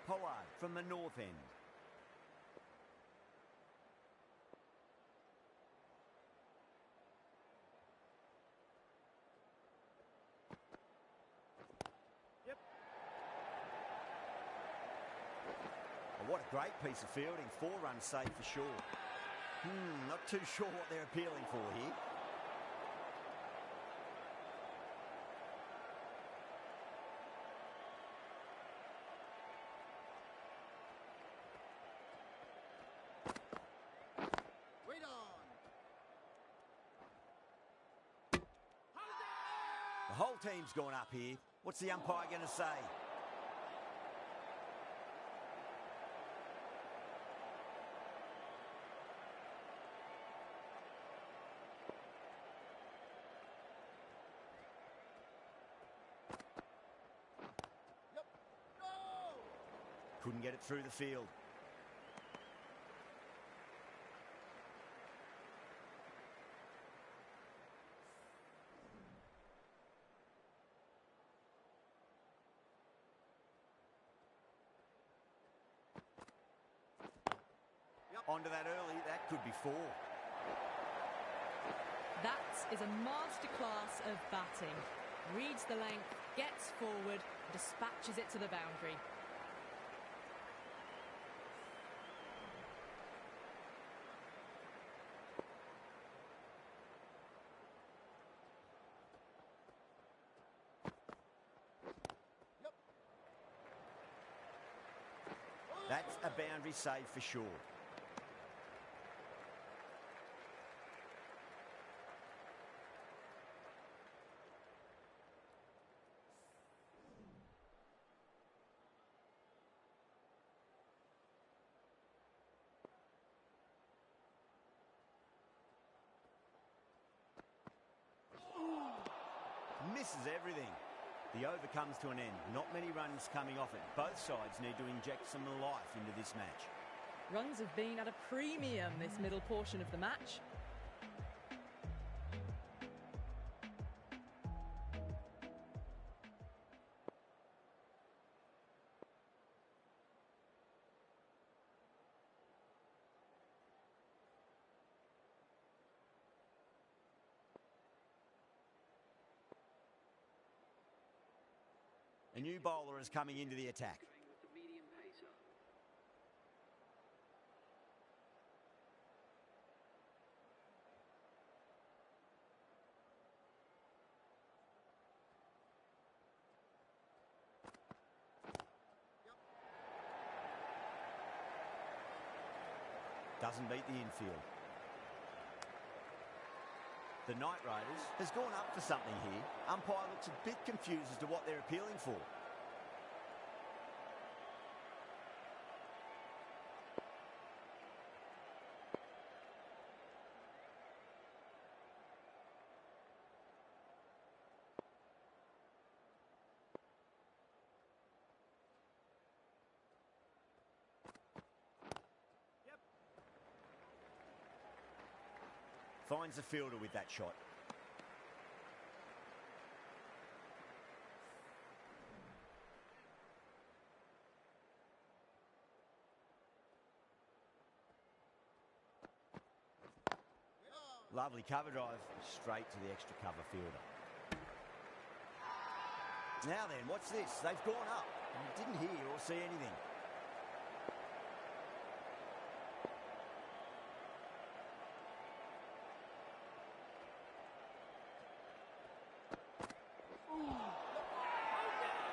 Pollard from the north end. Oh, what a great piece of fielding. 4 runs saved for sure. Not too sure what they're appealing for here. Read on. The whole team's gone up here. What's the umpire going to say? Couldn't get it through the field. Onto that early, that could be 4. That is a masterclass of batting. Reads the length, gets forward, dispatches it to the boundary. That's a boundary save for sure. Misses everything. The over comes to an end. Not many runs coming off it. Both sides need to inject some life into this match. Runs have been at a premium this middle portion of the match. A new bowler is coming into the attack. Doesn't beat the infield. The Knight Riders has gone up for something here. Umpire looks a bit confused as to what they're appealing for. Finds the fielder with that shot. Lovely cover drive, straight to the extra cover fielder. Now then, what's this? They've gone up. And didn't hear or see anything.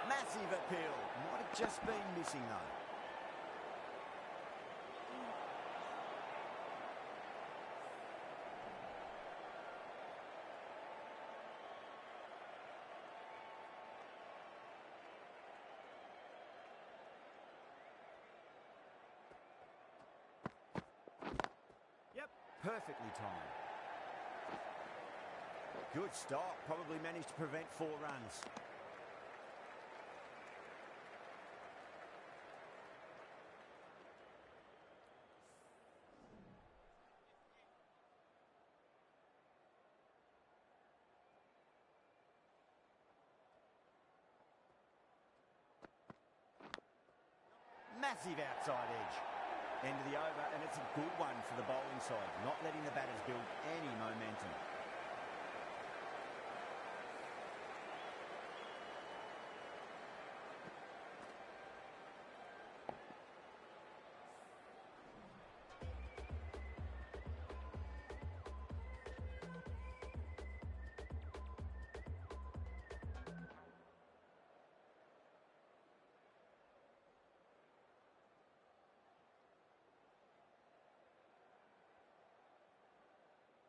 Massive appeal. Might have just been missing though. Perfectly timed. Good stop. Probably managed to prevent 4 runs. Massive outside edge. End of the over, and it's a good one for the bowling side, not letting the batters build any momentum.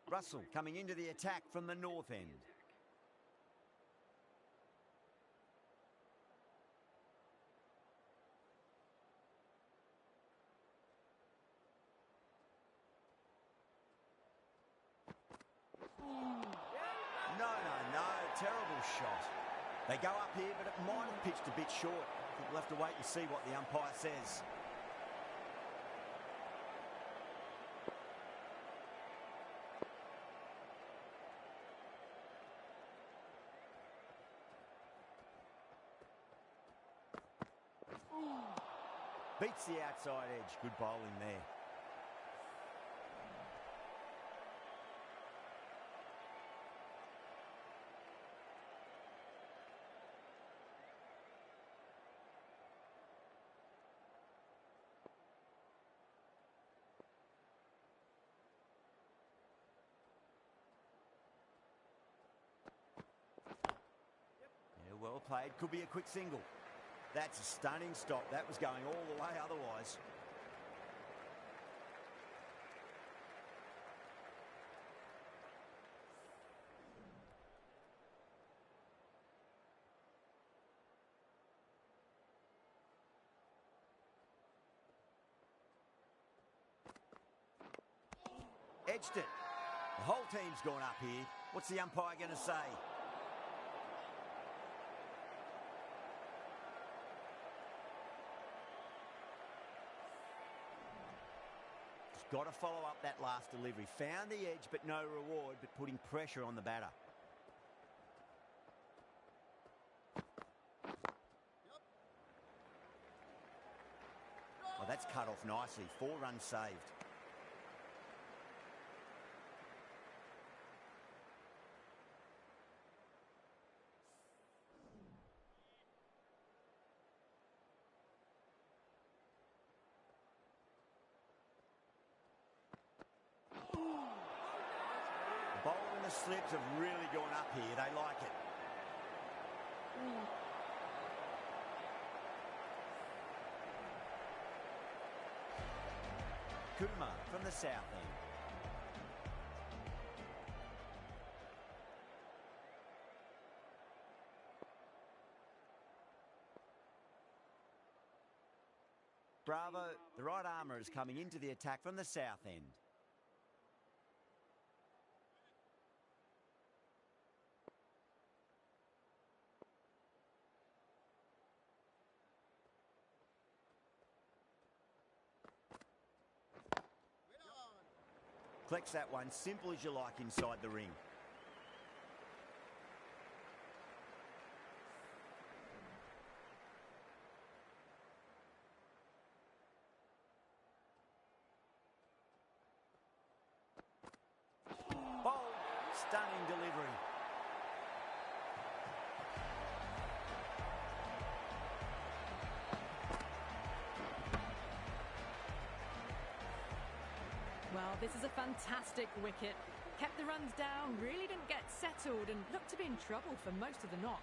Russell coming into the attack from the north end. No, terrible shot. They go up here, but it might have pitched a bit short. I think we'll have to wait and see what the umpire says. Beats the outside edge. Good bowling there. Yeah, well played. Could be a quick single. That's a stunning stop. That was going all the way otherwise. Edged it. The whole team's gone up here. What's the umpire going to say? Got to follow up that last delivery. Found the edge, but no reward, but putting pressure on the batter. Oh, that's cut off nicely. 4 runs saved. Bowling the slips have really gone up here. They like it. Kumar from the south end. Bravo, the right armour is coming into the attack from the south end. Collects that one, simple as you like inside the ring. Bold, stunning delivery. Well, this is a fantastic wicket. Kept the runs down, really didn't get settled and looked to be in trouble for most of the knock.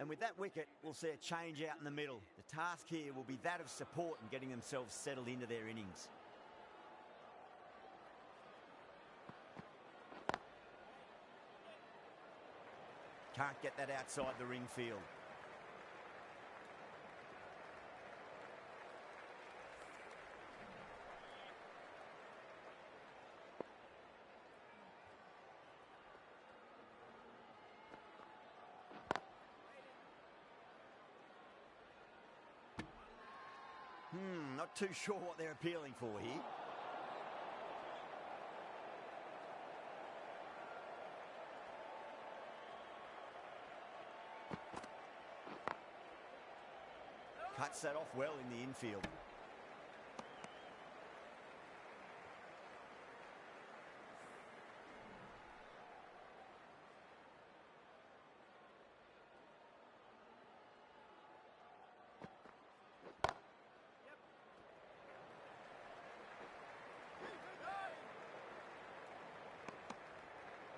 And with that wicket, we'll see a change out in the middle. The task here will be that of support and getting themselves settled into their innings. Can't get that outside the ring field. Not too sure what they're appealing for here. Cuts that off well in the infield.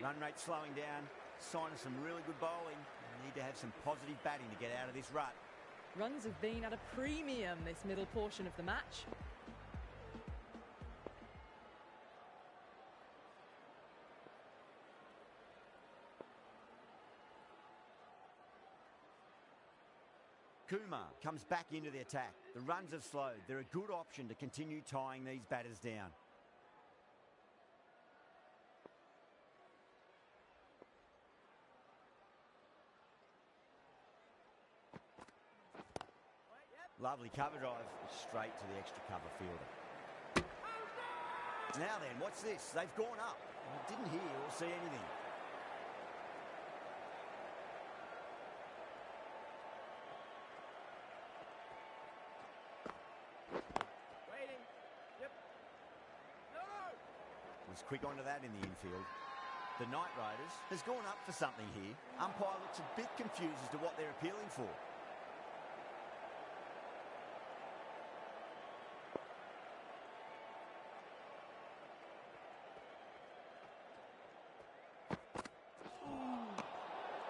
Run rate slowing down, sign of some really good bowling. Need to have some positive batting to get out of this rut. Runs have been at a premium this middle portion of the match. Kumar comes back into the attack. The runs have slowed. They're a good option to continue tying these batters down. Lovely cover drive, straight to the extra cover fielder. Now then, what's this? They've gone up. I didn't hear or see anything. Waiting. Yep. No! Was quick onto that in the infield. The Knight Riders has gone up for something here. Umpire looks a bit confused as to what they're appealing for.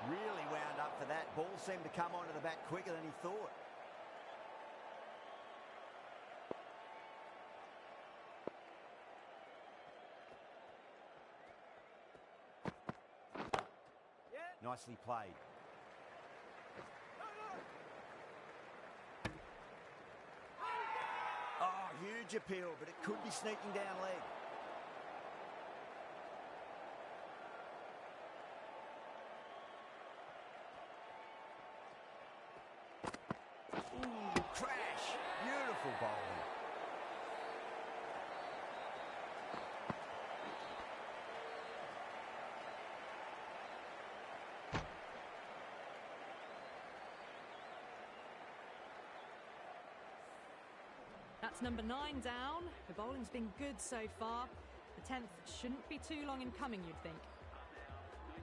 Really wound up for that. Ball seemed to come onto the bat quicker than he thought. Yeah. Nicely played. Oh, huge appeal, but it could be sneaking down leg. Ooh, crash. Beautiful bowling. That's number 9 down. The bowling's been good so far. The 10th shouldn't be too long in coming, you'd think.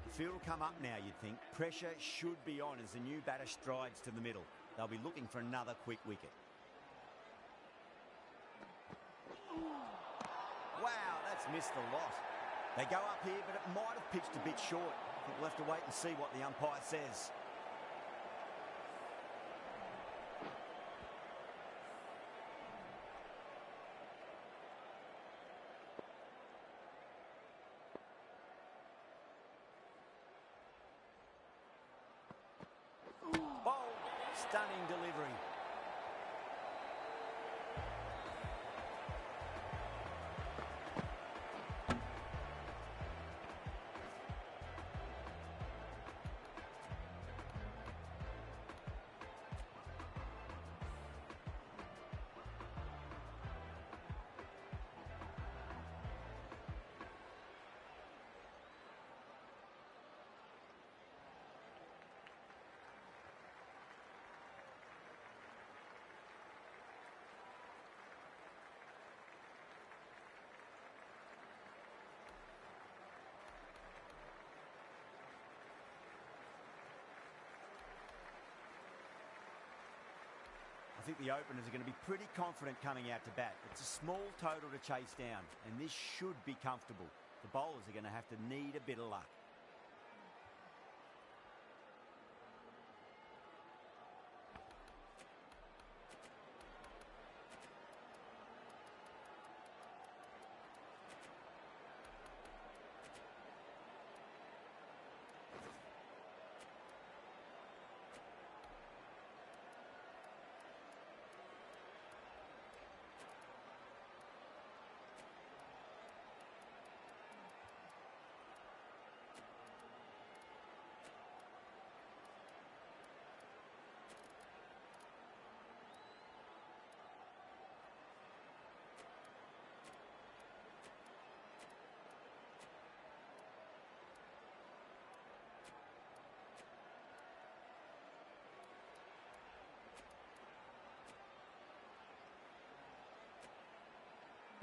The field will come up now, you'd think. Pressure should be on as the new batter strides to the middle. They'll be looking for another quick wicket. Wow, that's missed a lot. They go up here, but it might have pitched a bit short. I think we'll have to wait and see what the umpire says. Bold, stunning delivery. I think the openers are going to be pretty confident coming out to bat. It's a small total to chase down, and this should be comfortable. The bowlers are going to have to need a bit of luck.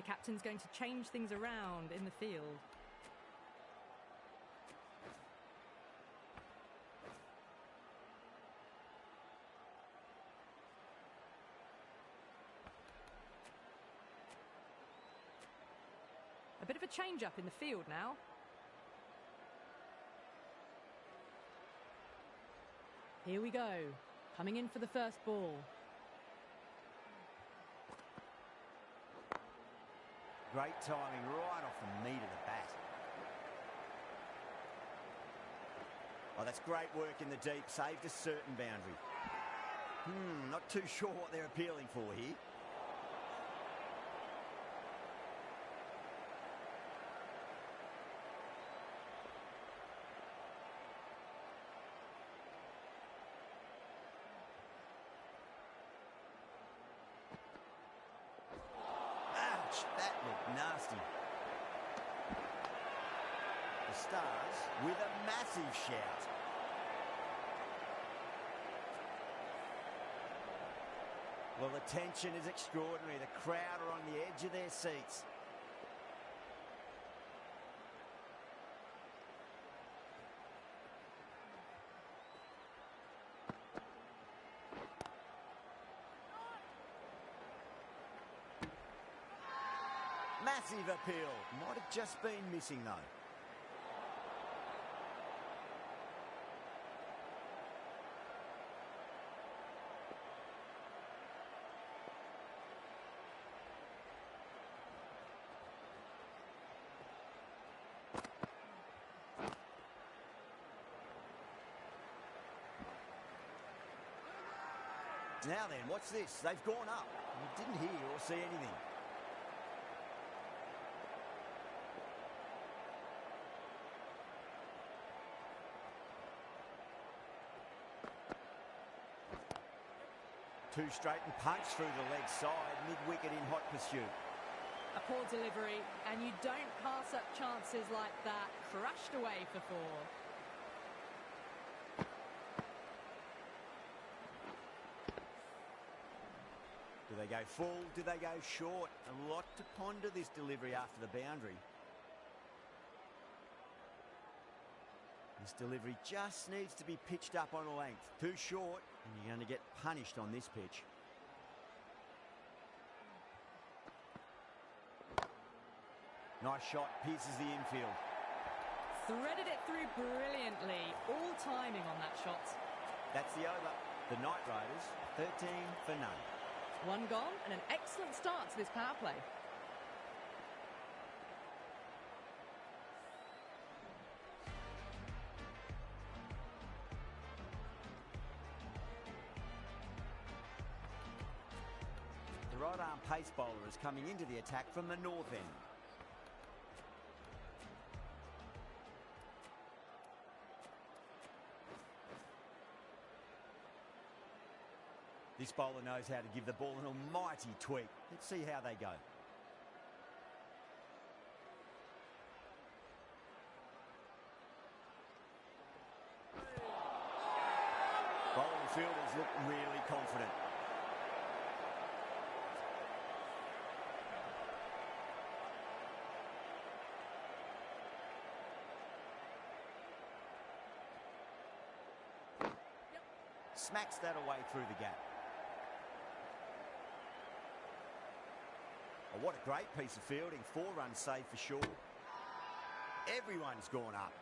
The captain's going to change things around in the field. A bit of a change-up in the field now. Here we go. Coming in for the first ball. Great timing right off the meat of the bat. Oh, that's great work in the deep. Saved a certain boundary. Not too sure what they're appealing for here. That looked nasty. The Stars with a massive shout. Well, the tension is extraordinary. The crowd are on the edge of their seats. Massive appeal. Might have just been missing though. Now then, watch this. They've gone up. You didn't hear or see anything. Two straight and punch through the leg side, mid-wicket in hot pursuit. A poor delivery, and you don't pass up chances like that. Crushed away for four. Do they go full? Do they go short? A lot to ponder this delivery after the boundary. This delivery just needs to be pitched up on a length. Too short, and you're going to get punished on this pitch. Nice shot, pierces the infield. Threaded it through brilliantly. All timing on that shot. That's the over. The Knight Riders, 13 for none. One gone, and an excellent start to this power play. The right-arm pace bowler is coming into the attack from the north end. This bowler knows how to give the ball an almighty tweak. Let's see how they go. Bowling fielders look really confident. Smacks that away through the gap. Oh, what a great piece of fielding. 4 runs saved for sure. Everyone's gone up.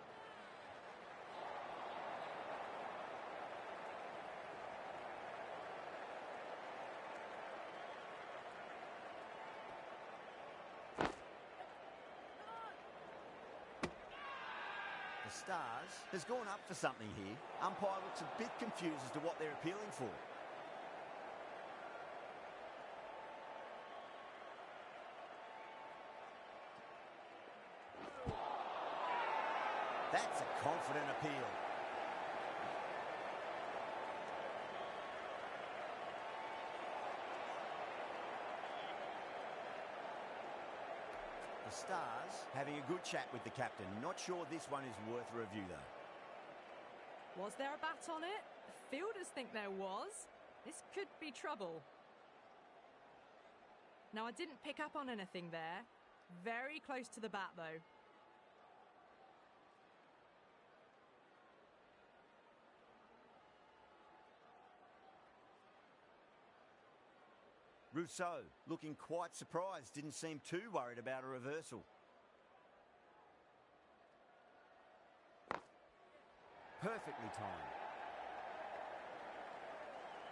The Stars has gone up for something here. Umpire looks a bit confused as to what they're appealing for. That's a confident appeal. The Stars having a good chat with the captain. Not sure this one is worth a review though. Was there a bat on it? The fielders think there was. This could be trouble. Now, I didn't pick up on anything there. Very close to the bat, though. Rousseau looking quite surprised, didn't seem too worried about a reversal. Perfectly timed.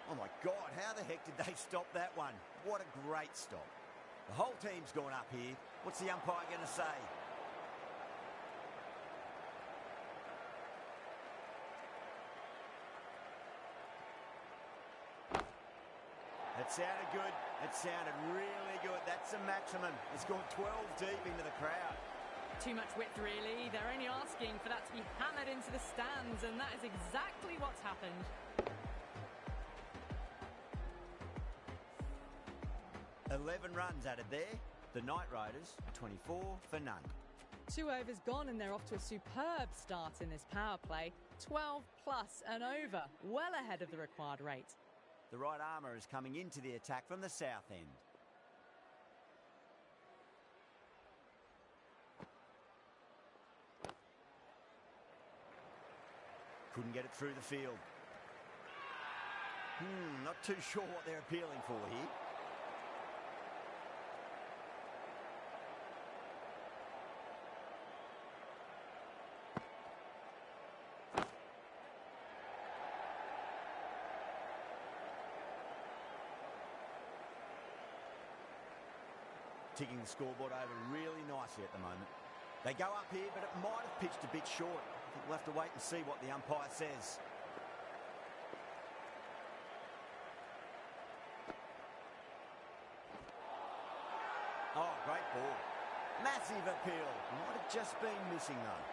Oh my God, how the heck did they stop that one? What a great stop. The whole team's gone up here. What's the umpire going to say? It sounded good. It sounded really good. That's a maximum. It's gone 12 deep into the crowd. Too much width, really. They're only asking for that to be hammered into the stands, and that is exactly what's happened. "11 runs added there. The Knight Riders, 24 for none. 2 overs gone, and they're off to a superb start in this power play. 12 plus and over, well ahead of the required rate. The right armour is coming into the attack from the south end. Couldn't get it through the field. Not too sure what they're appealing for here. Ticking the scoreboard over really nicely at the moment. They go up here, but it might have pitched a bit short. I think we'll have to wait and see what the umpire says. Oh, great ball. Massive appeal. Might have just been missing though.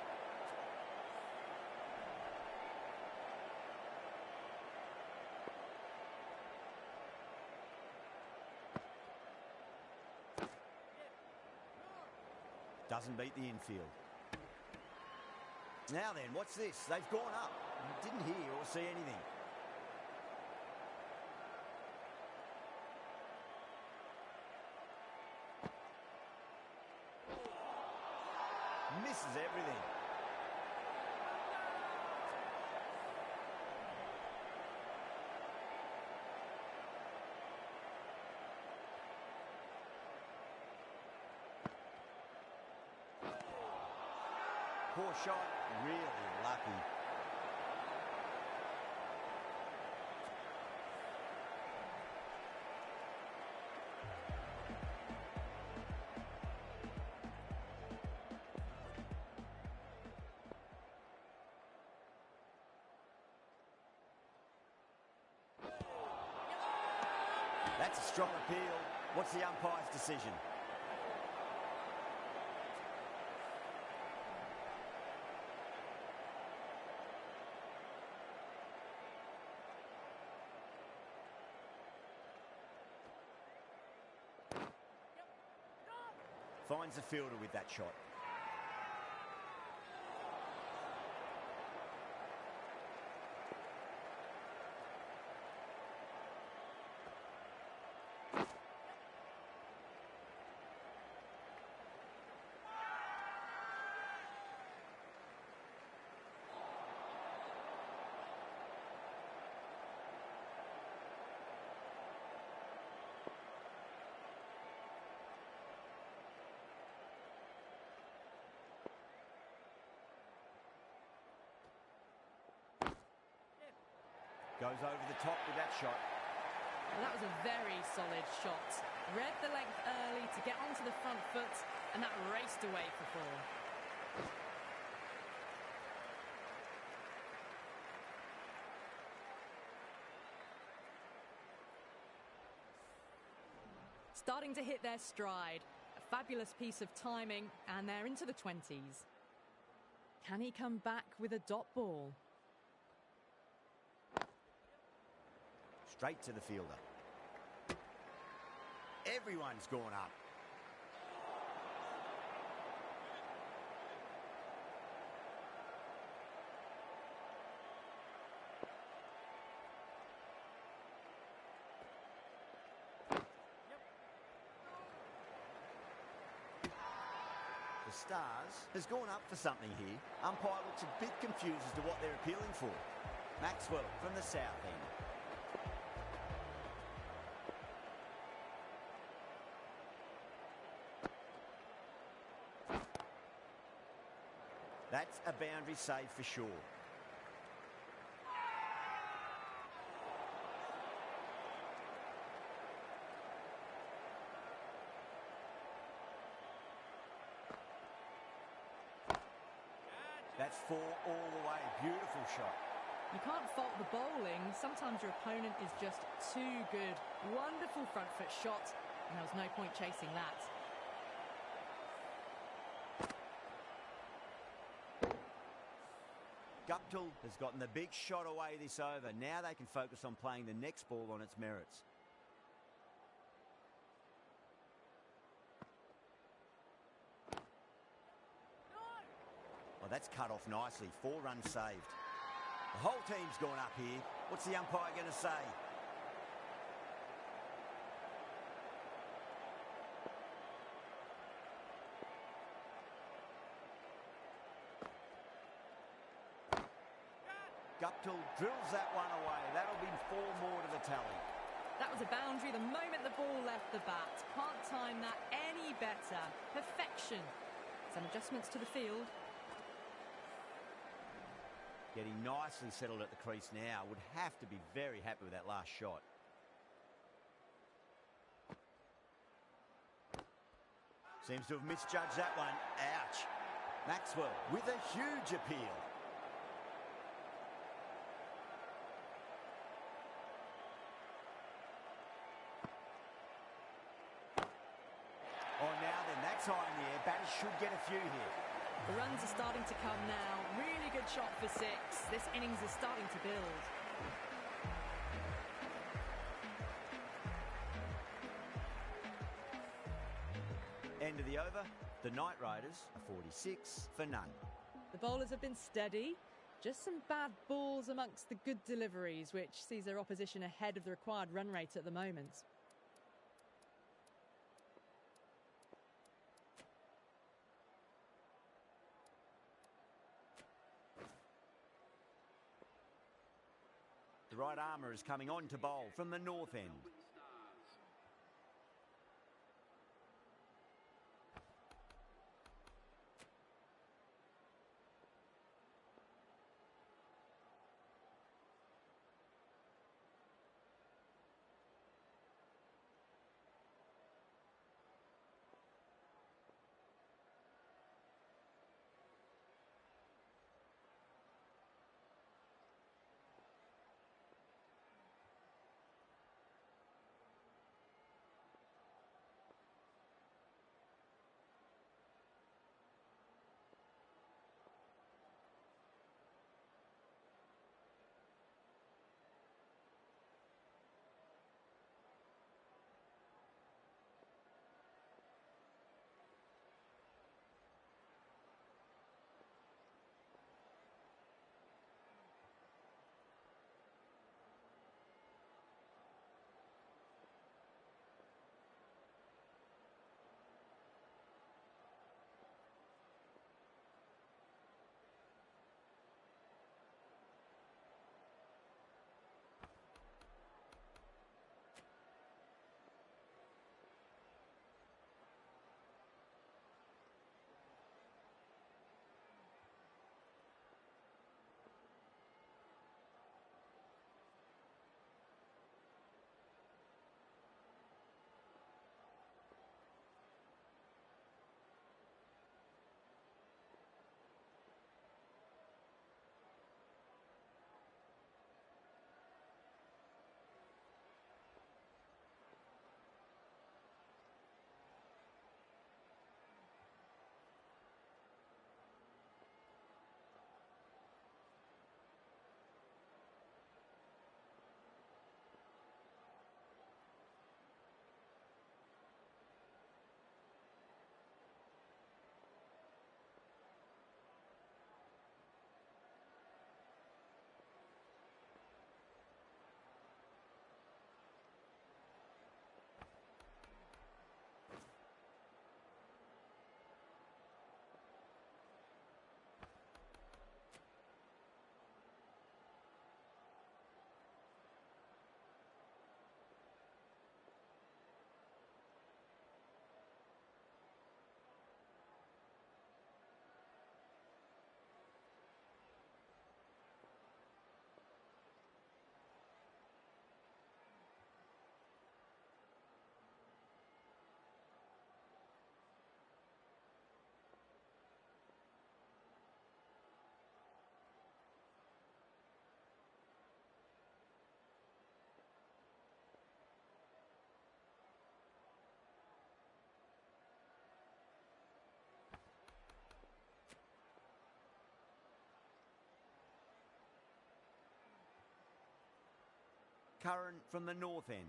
Doesn't beat the infield. Now then, what's this? They've gone up. Didn't hear or see anything. Misses everything. Poor shot, really lucky. That's a strong appeal. What's the umpire's decision? Finds the fielder with that shot. Goes over the top with that shot. Well, that was a very solid shot. Read the length early to get onto the front foot, and that raced away for 4. Starting to hit their stride. A fabulous piece of timing, and they're into the 20s. Can he come back with a dot ball? Straight to the fielder. Everyone's gone up. the Stars has gone up for something here. Umpire looks a bit confused as to what they're appealing for. Maxwell from the south end. That's a boundary save for sure. That's 4 all the way. Beautiful shot. You can't fault the bowling. Sometimes your opponent is just too good. Wonderful front foot shot, and there was no point chasing that. Guptill has gotten the big shot away this over. Now they can focus on playing the next ball on its merits. Well, that's cut off nicely. 4 runs saved. The whole team's gone up here. What's the umpire going to say? Guptill drills that one away. That'll be 4 more to the tally. That was a boundary the moment the ball left the bat. Can't time that any better. Perfection. Some adjustments to the field. Getting nicely settled at the crease now. Would have to be very happy with that last shot. Seems to have misjudged that one. Ouch. Maxwell with a huge appeal. Oh, now then, that's high in the air. Batters should get a few here. The runs are starting to come now. Really good shot for 6. This innings is starting to build. End of the over. The Knight Riders are 46 for none. The bowlers have been steady. Just some bad balls amongst the good deliveries, which sees their opposition ahead of the required run rate at the moment. The right armour is coming on to bowl from the north end. current from the north end.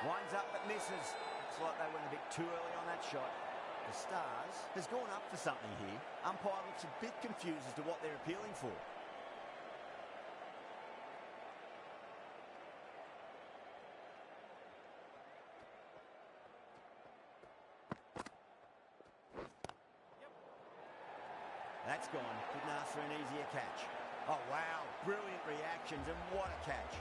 Winds up but misses. Looks like they went a bit too early on that shot. The Stars has gone up for something here. Umpire looks a bit confused as to what they're appealing for. That's gone. Couldn't ask for an easier catch. Oh, wow. Brilliant reactions, and what a catch.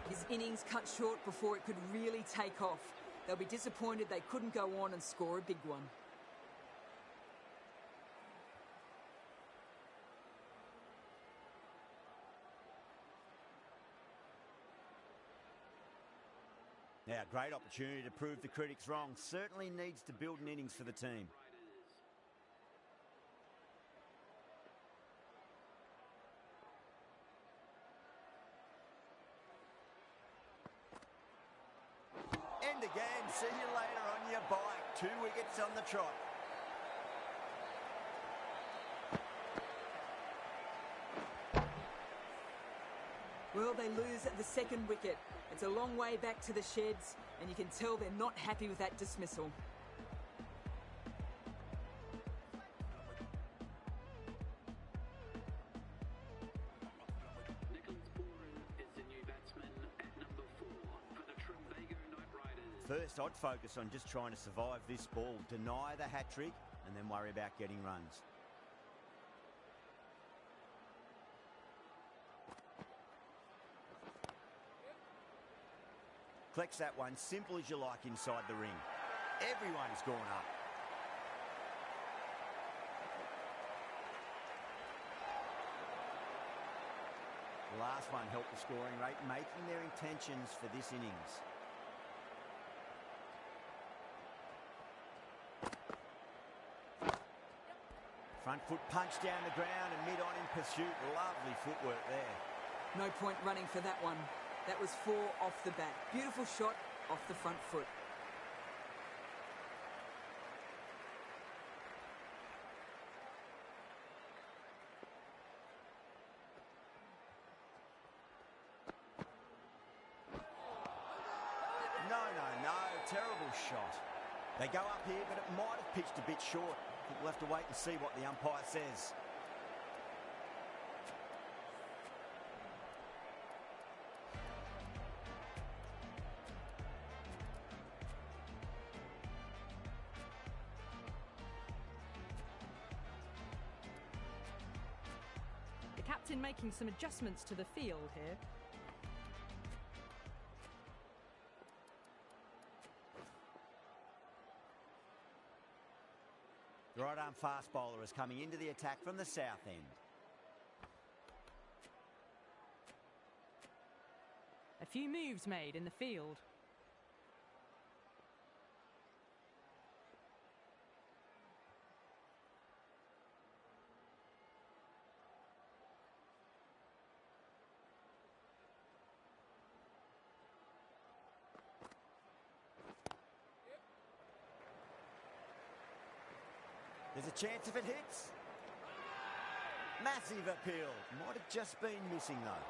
His innings cut short before it could really take off. They'll be disappointed they couldn't go on and score a big one. Now, great opportunity to prove the critics wrong. Certainly needs to build an innings for the team. End again. See you later on your bike. 2 wickets on the trot. Well, they lose at the second wicket. It's a long way back to the sheds, and you can tell they're not happy with that dismissal. First, I'd focus on just trying to survive this ball, deny the hat-trick, and then worry about getting runs. Collects that one, simple as you like inside the ring. Everyone's gone up. The last one helped the scoring rate, making their intentions for this innings. Front foot punch down the ground and mid-on in pursuit. Lovely footwork there. No point running for that one. That was 4 off the bat. Beautiful shot off the front foot. No. Terrible shot. They go up here, but it might have pitched a bit short. I think we'll have to wait and see what the umpire says. The captain making some adjustments to the field here. The right-arm fast bowler is coming into the attack from the south end. A few moves made in the field. There's a chance if it hits. Massive appeal. Might have just been missing though.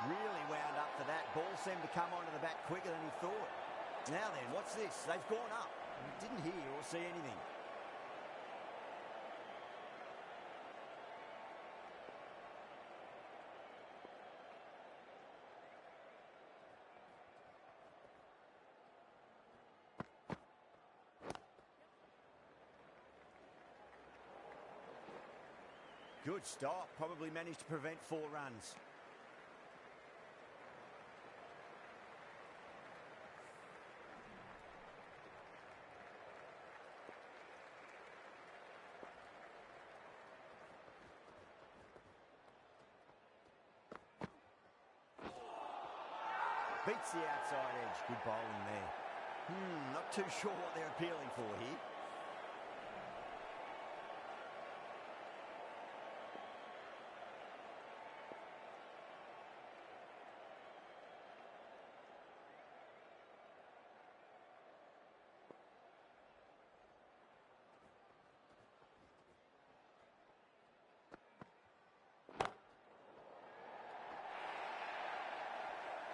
Really wound up for that. Ball seemed to come onto the bat quicker than he thought. Now then, what's this? They've gone up. Didn't hear or see anything. Good stop. Probably managed to prevent 4 runs. Beats the outside edge. Good bowling there. Not too sure what they're appealing for here.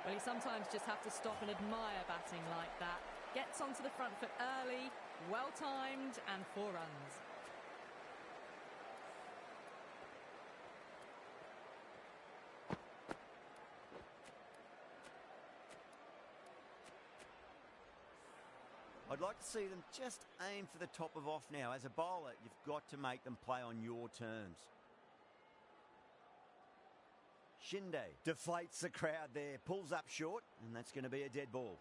Well, you sometimes just have to stop and admire batting like that. Gets onto the front foot early, well-timed, and 4 runs. I'd like to see them just aim for the top of off now. As a bowler, you've got to make them play on your terms. Shinde deflates the crowd there, pulls up short, and that's going to be a dead ball.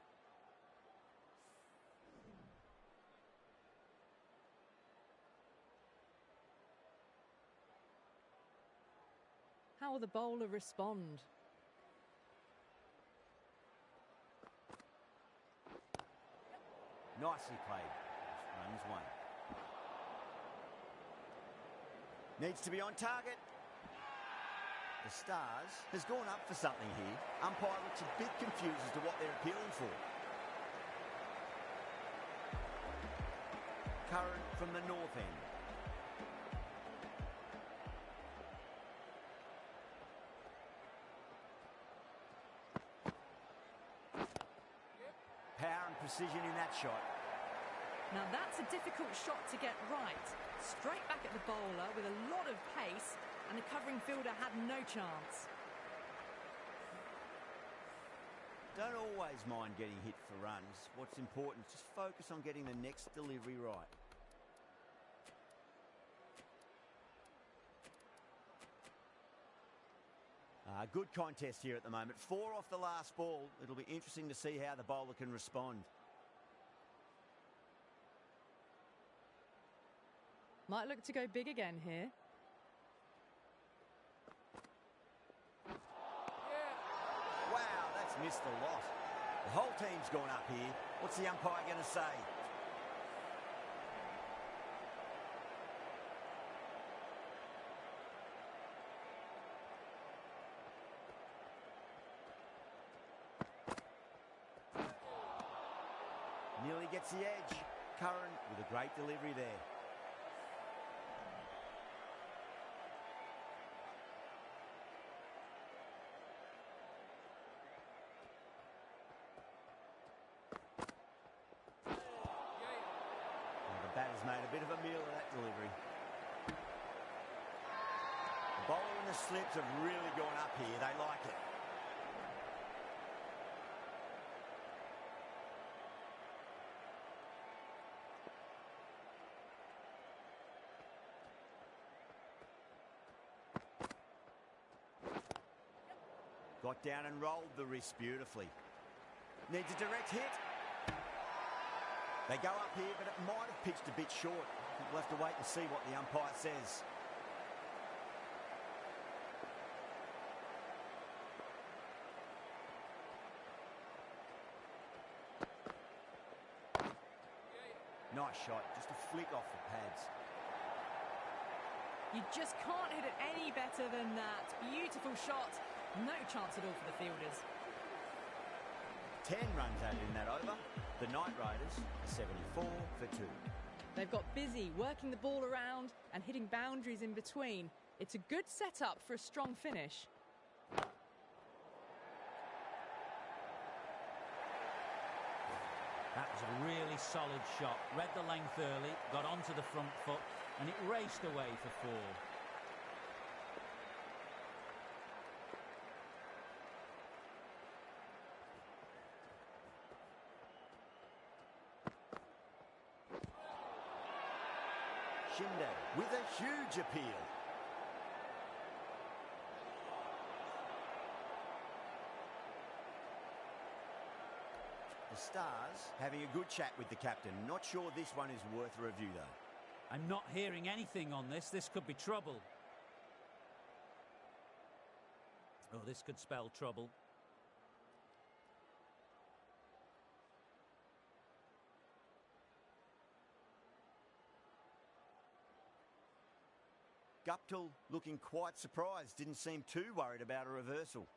How will the bowler respond? Nicely played. Runs one. Needs to be on target. The Stars has gone up for something here. Umpire looks a bit confused as to what they're appealing for. Current from the north end. Power and precision in that shot. Now that's a difficult shot to get right. Straight back at the bowler with a lot of pace, and the covering fielder had no chance. Don't always mind getting hit for runs. What's important is just focus on getting the next delivery right. Good contest here at the moment. 4 off the last ball. It'll be interesting to see how the bowler can respond. Might look to go big again here. Wow, that's missed a lot. The whole team's gone up here. What's the umpire going to say? Nearly gets the edge. Curran with a great delivery there. Batter's made a bit of a meal of that delivery. The bowler and the slips have really gone up here. They like it. Got down and rolled the wrist beautifully. Needs a direct hit. They go up here, but it might have pitched a bit short. We'll have to wait and see what the umpire says. Nice shot, just a flick off the pads. You just can't hit it any better than that. Beautiful shot. No chance at all for the fielders. 10 runs added in that over. The Knight Riders are 74 for 2. They've got busy working the ball around and hitting boundaries in between. It's a good setup for a strong finish. That was a really solid shot. Read the length early, got onto the front foot, and it raced away for 4. Shinde with a huge appeal. The Stars having a good chat with the captain. Not sure this one is worth a review though. I'm not hearing anything on this. This could be trouble. Oh, this could spell trouble. Guptill looking quite surprised, didn't seem too worried about a reversal.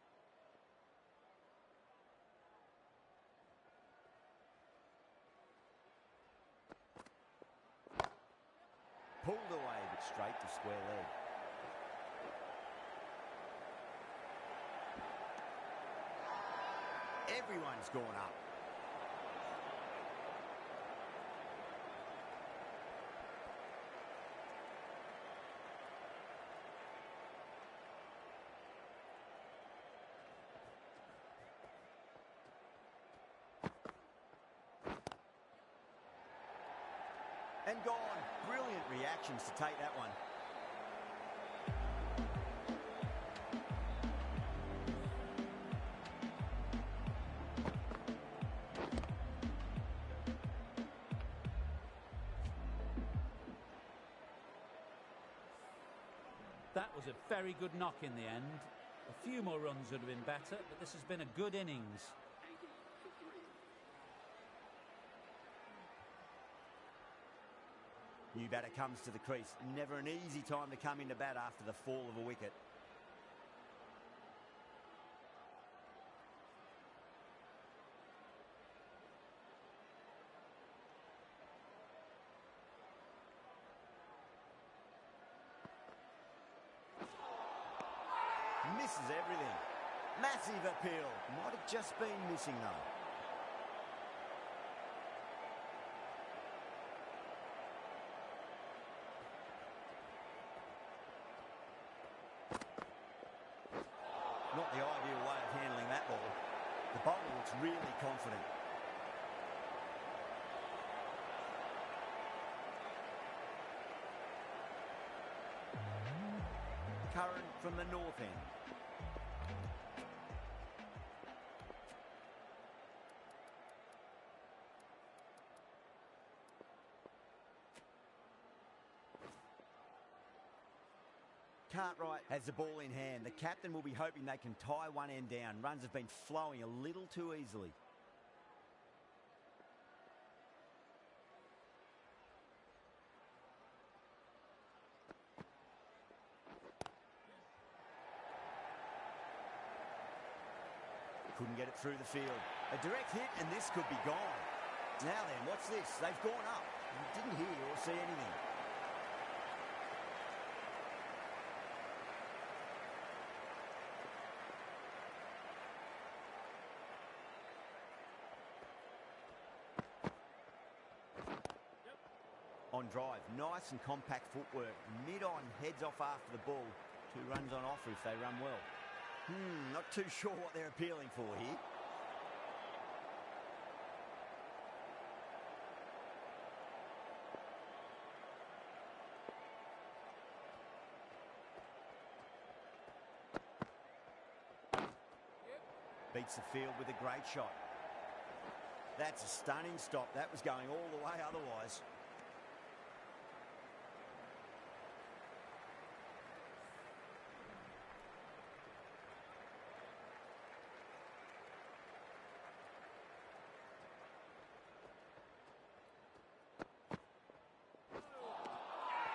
Pulled away, but straight to square leg. Everyone's gone up. And gone. Brilliant reactions to take that one. That was a very good knock in the end. A few more runs would have been better, but this has been a good innings. New batter comes to the crease. Never an easy time to come into bat after the fall of a wicket. Misses everything. Massive appeal. Might have just been missing though. Not the ideal way of handling that ball. The bowler looks really confident. Curran from the north end. Cartwright has the ball in hand. The captain will be hoping they can tie one end down. Runs have been flowing a little too easily. Couldn't get it through the field. A direct hit and this could be gone. Now then, what's this? They've gone up. Didn't hear or see anything. On drive, nice and compact footwork. Mid-on, heads off after the ball. 2 runs on offer if they run well. Not too sure what they're appealing for here. Beats the field with a great shot. That's a stunning stop. That was going all the way otherwise.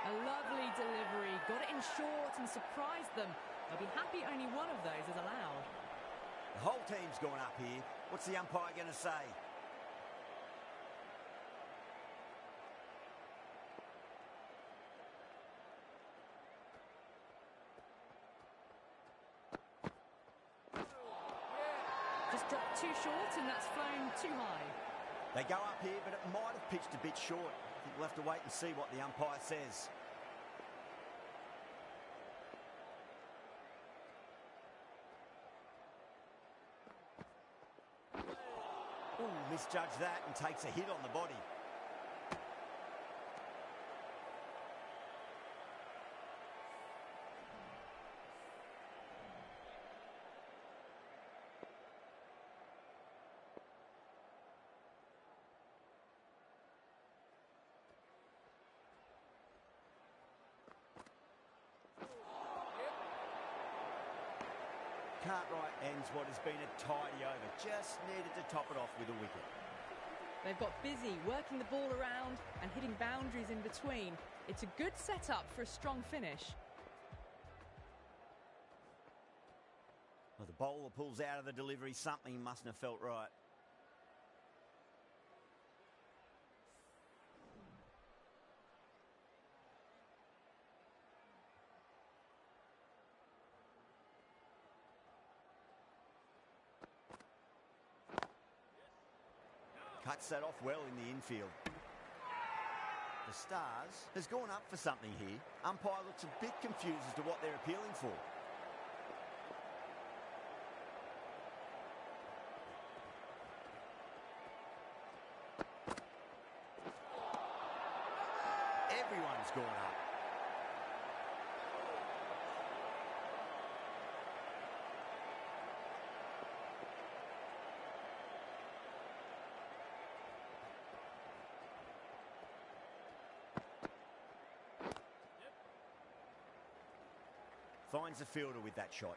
A lovely delivery, got it in short and surprised them. They'll be happy only one of those is allowed. The whole team's gone up here. What's the umpire going to say? Just dropped too short and that's flown too high. They go up here, but it might have pitched a bit short. I think we'll have to wait and see what the umpire says. Ooh, misjudged that and takes a hit on the body. Cartwright ends what has been a tidy over. Just needed to top it off with a wicket. They've got busy working the ball around and hitting boundaries in between. It's a good setup for a strong finish. Well, the bowler pulls out of the delivery. Something mustn't have felt right. Cuts that off well in the infield. The Stars has gone up for something here. Umpire looks a bit confused as to what they're appealing for. Everyone's gone up. Finds the fielder with that shot.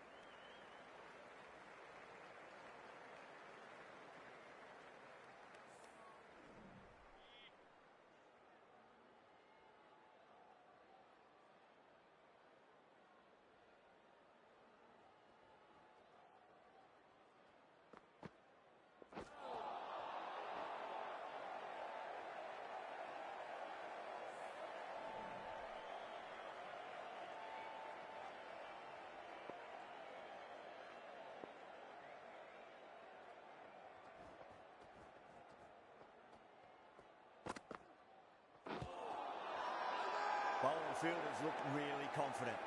Bowling fielders look really confident.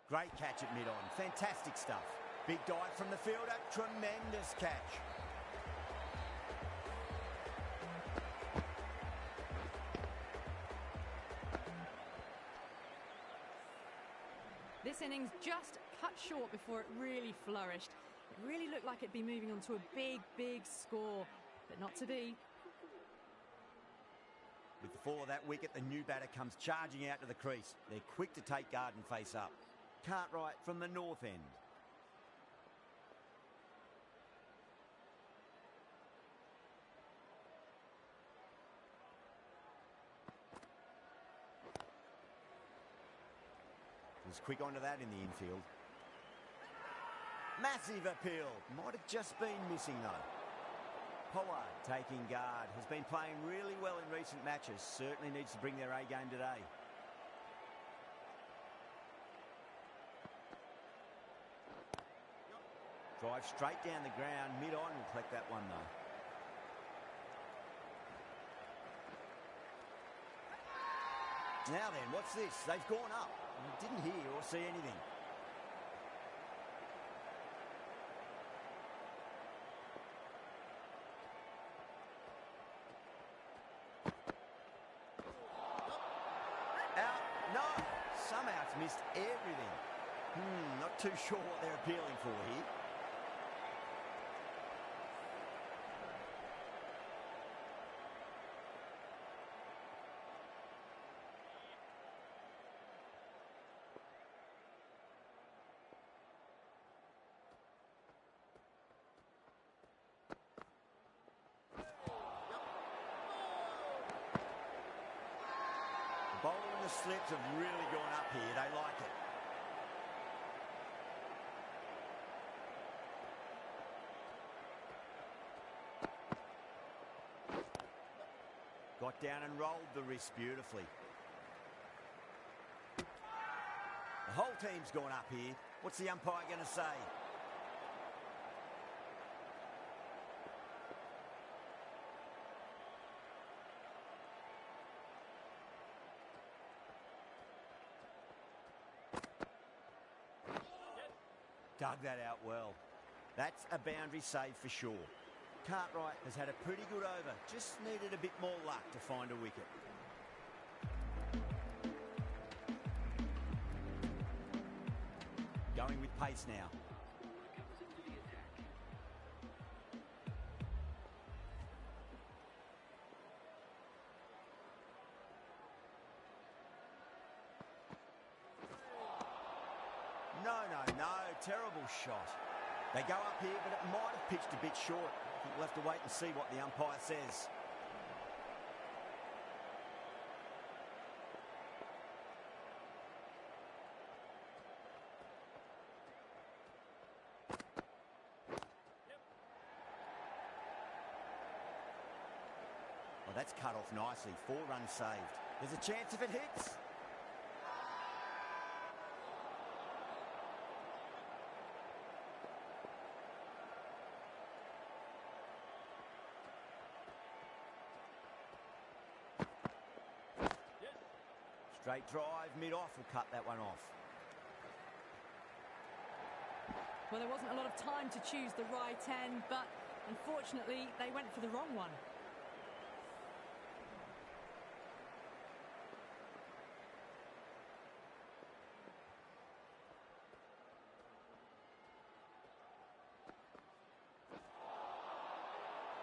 Great catch at mid-on. Fantastic stuff. Big dive from the fielder. Tremendous catch. This innings just cut short before it really flourished. It really looked like it'd be moving on to a big, big score, but not to be. With the fall of that wicket, the new batter comes charging out to the crease. They're quick to take guard and face up. Cartwright from the north end. Was quick onto that in the infield. Massive appeal. Might have just been missing though. Pollard taking guard. Has been playing really well in recent matches. Certainly needs to bring their A game today. Drive straight down the ground. Mid-on will collect that one though. Now then, what's this? They've gone up. I didn't hear or see anything. Out. No. Somehow it's missed everything. Not too sure what they're appealing for here. Bowler and the slips have really gone up here. They like it. Got down and rolled the wrist beautifully. The whole team's gone up here. What's the umpire going to say? Dug that out well. That's a boundary save for sure. Cartwright has had a pretty good over. Just needed a bit more luck to find a wicket. Going with pace now. No. Terrible shot. They go up here, but it might have pitched a bit short. I think we'll have to wait and see what the umpire says. Well, that's cut off nicely. 4 runs saved. There's a chance if it hits. Straight drive, mid-off will cut that one off. Well, there wasn't a lot of time to choose the right end, but unfortunately, they went for the wrong one.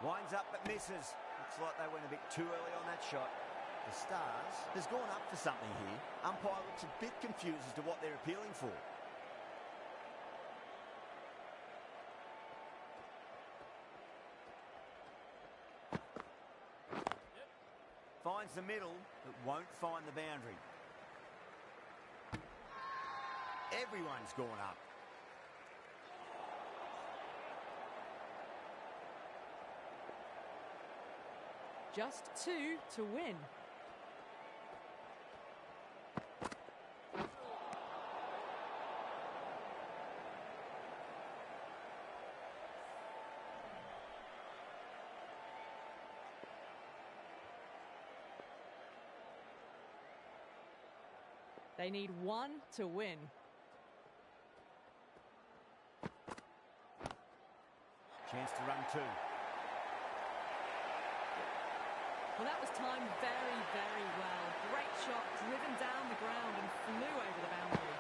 Winds up but misses. Looks like they went a bit too early on that shot. The Stars has gone up for something here. Umpire looks a bit confused as to what they're appealing for. Finds the middle, but won't find the boundary. Everyone's gone up. Just 2 to win. They need 1 to win. Chance to run 2. Well, that was timed very, very well. Great shot, driven down the ground and flew over the boundary.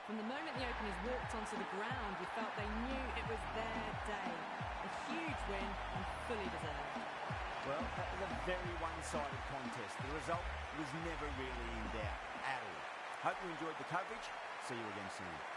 From the moment the openers walked onto the ground, you felt they knew it was their day. A huge win and fully deserved. Well, that was a very one-sided contest. The result was never really in doubt at all. Hope you enjoyed the coverage. See you again soon.